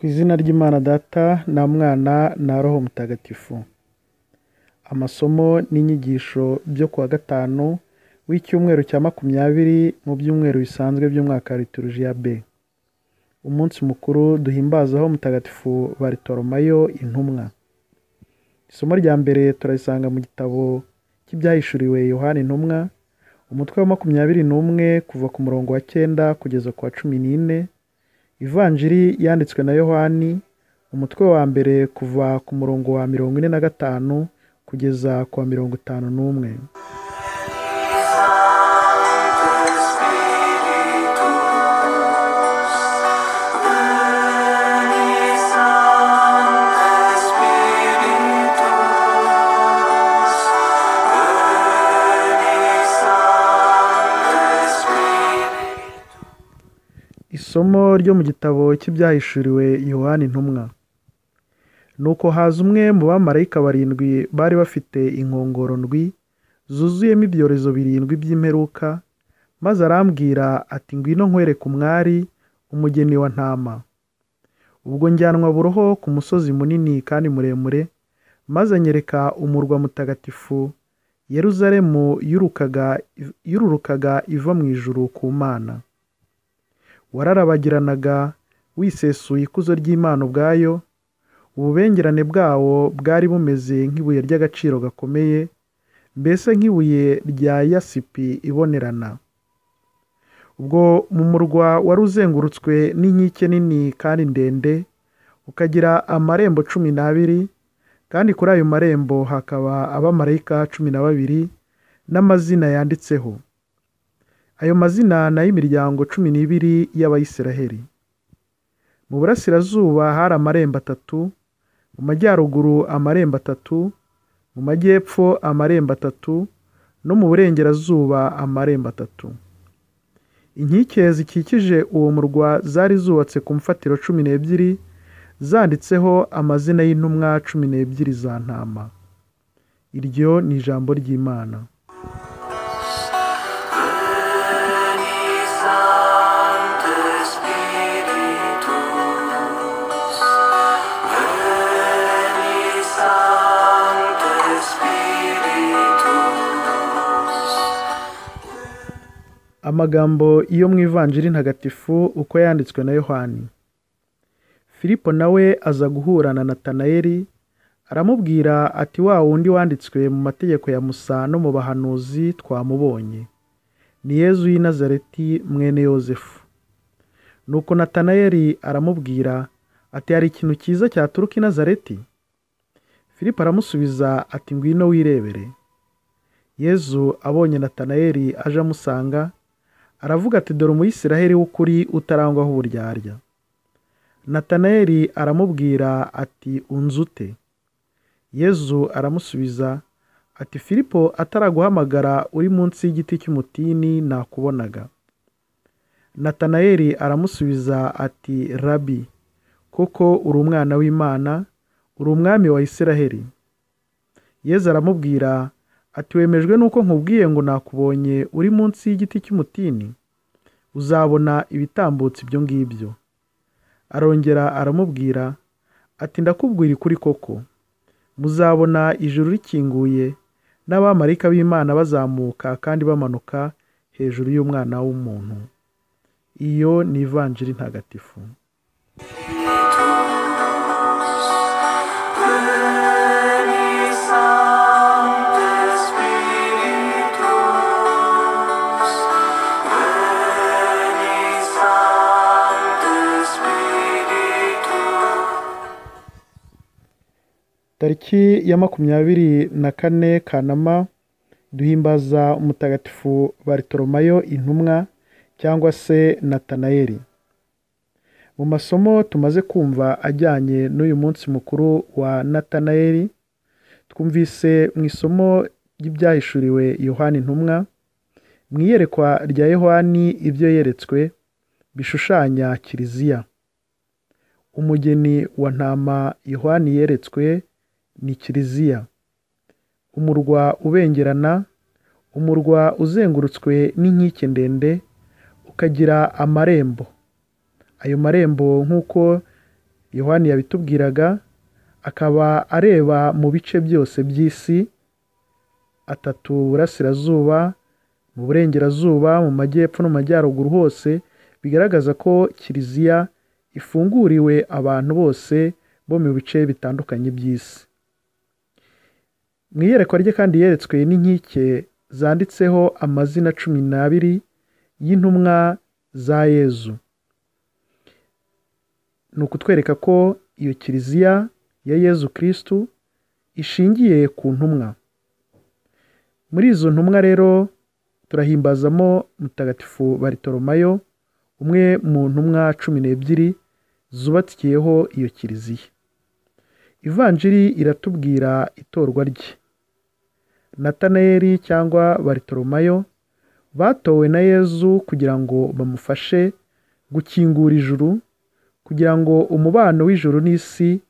Ku izina ry'Imana Data na Mwana na Roho Mutagatifu. Amasomo n'inyigisho byo kuwa gatanu w'icyumweru cya 20 mu byumweru bisanzwe by'umwaka wa liturujia B. Umunsi mukuru duhimbazaho Mutagatifu Bartolomayo intumwa. Isomo rya mbere turarisanga mu gitabo cy'ibyahishuriwe Yohana intumwa, umutwe wa 21 kuva ku murongo wa 9 kugeza ku wa 14. Ivanjiri yanditswe na Yohani, umutwe wa mbere kuva ku murongo wa 45 kugeza ku wa 51. Isomo ryo mu gitabo cy'ibyahishuriwe Yohana intumwa. Nuko haza umwe mu bamarayika 7 bari bafite inkongoro ndwi zuzuyemo ibyorezo 7 by'imperuka, maze arambwira ati, ngwino nkwereke umwari, umugeni wa ntama. Ubwo njyanwa buroho ku musozi munini kandi muremure, maze anyereka umurwa mutagatifu Yeruzalemu yururukaga iva mu ijuru ku Mana. Wararabagiranaga wisesuye ikuzo ry'Imana ubwayo, ububengerane bwawo bwari bumeze nk'ibuye ry'agaciro gakomeye, mbese nk'ibuye rya yasipi ibonerana. Ubwo mu murwa wari uzengurutswe n'inkike nini kandi ndende, ukagira amarembo 12, kandi kuri ayo marembo hakaba abamarayika 12 n'amazina yanditseho. Ayo mazina na y'imiryango 12 y'Abayisiraheli. Mu burasirazuba hari amarembo 3, mu majyaruguru amarembo 3, mu majyepfo amarembo 3, no mu burengerazuba amarembo 3. Inkike zikikije uwo murwa zari zubatse ku mfatiro 12, zanditseho amazina y'intumwa 12 za ntama. Iryo ni ijambo ry'Imana. Amagambo iyo mu Ivanjiri ntagatifu uko yanditswe na Yohani. Filipo nawe aza guhura na Nathanael, aramubwira ati, wa wundi wanditswe mu mategeko ya Musa no mu bahanuzi twamubonye, ni Yezu w'i Nazareti mwene Yozefu. Nuko Nathanael aramubwira ati, hari ikintu cyiza cyaturuka i Nazareti? Filipo aramusubiza ati, ngwino wirebere. Yezu abonye Nathanael aje amusanga, aravuga ati, dore umuyisiraheli w'ukuri utarangwaho uburyarya. Nathanael aramubwira ati, unzute? Yezu aramusubiza ati, Filipo ataraguhamagara uri munsi y'igiti cy'umutini nakubonaga. Nathanael aramusubiza ati, Rabi, koko uri umwana w'Imana, uri umwami wa Isiraheli. Yezu aramubwira ati, wemejwe nuko nkubwiye ngo nakubonye uri munsi y'igiti cy'umutini? Uzabona ibitambutse ibyo ngibyo. Arongera aramubwira ati, ndakubwira ukuri koko, muzabona ijuru rikinguye n'abamarayika b'Imana bazamuka kandi bamanuka hejuru y'Umwana w'umuntu. Iyo ni Ivanjiri ntagatifu. Tariki ya 24 Kanama duhimbaza Umutagatifu Bartolomayo intumwa cyangwa se Nathanael. Mu masomo tumaze kumva ajyanye n'uyu munsi mukuru wa Nathanael, twumvise mu isomo ry'ibyahishuriwe Yohana intumwa, mu iyerekwa rya Yohani ibyo yeretswe bishushanya Kiliziya. Umugeni wa ntama Yohani yeretswe ni Kiliziya, umurwa ubengerana, umurwa uzengurutswe n'inkike ndende, ukagira amarembo. Ayo marembo nk'uko yohani yabitubwiraga, akaba areba mu bice byose by'isi atatu: burasirazuba, mu burengerazuba, mu majyepfo no mu majyaruguru, hose bigaragaza ko kiliziya ifunguriwe abantu bose bo mu bice bitandukanye by'isi. Mu iyerekwa rye kandi yeretswe n'inkike zanditseho amazina 12 y'intumwa za Yezu. Ni ukutwereka ko iyo kiliziya ya Yezu Kristu ishingiye ku ntumwa. Muri izo ntumwa rero turahimbazamo Mutagatifu Bartolomayo, umwe mu ntumwa 12 zubakiyeho iyo kiliziya. Ivanjiri iratubwira itorwa rye. Nathanael cyangwa Bartolomayo batowe na Yezu kugira ngo bamufashe gukingura ijuru, kugira ngo umubano w'ijuru n'isi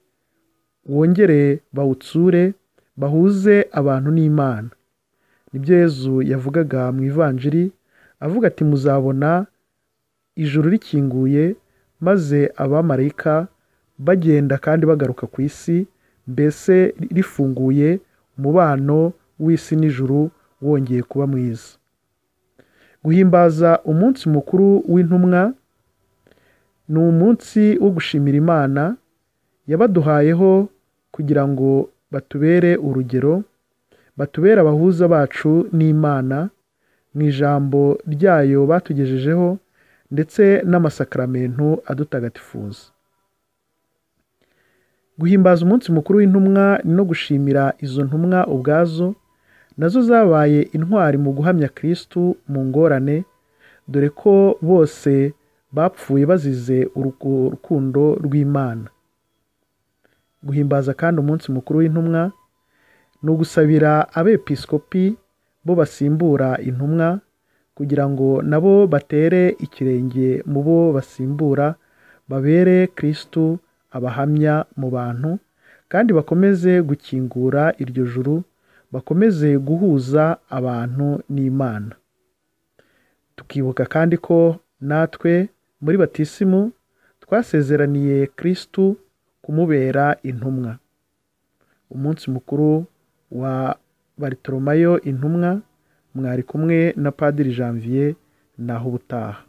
wongere bawutsure, bahuze abantu n'Imana. Nibyo Yezu yavugaga mu Ivanjiri, avuga ati muzabona ijuru rikinguye, maze abamarayika bagenda kandi bagaruka ku isi, mbese rifunguye, umubano w'isi n'ijuru wongeye kuba mwiza. Guhimbaza umunsi mukuru w'intumwa ni umunsi wo gushimira Imana yabaduhayeho kugira ngo batubere urugero, batubere abahuza bacu n'Imana mu ijambo ryayo batugejejeho, ndetse n'amasakramentu adutagatifuza. Guhimbaza umunsi mukuru w'intumwa ni no gushimira izo ntumwa ubwazo, nazo zabaye intwari mu guhamya Kristu mu ngorane, dore ko bose bapfuye bazize urukundo rw'Imana. Guhimbaza kandi umunsi mukuru w'intumwa ni ugusabira abepiskopi bo basimbura intumwa, kugira ngo nabo batere ikirenge mu bo basimbura, babere Kristu abahamya mu bantu, kandi bakomeze gukingura iryo juru, bakomeze guhuza abantu n'Imana. Tukibuka kandi ko natwe muri batisimu twasezeraniye Kristu kumubera intumwa. Umunsi mukuru wa Bartolomayo intumwa, mwari kumwe na Padiri Janvier, naho ubutaha.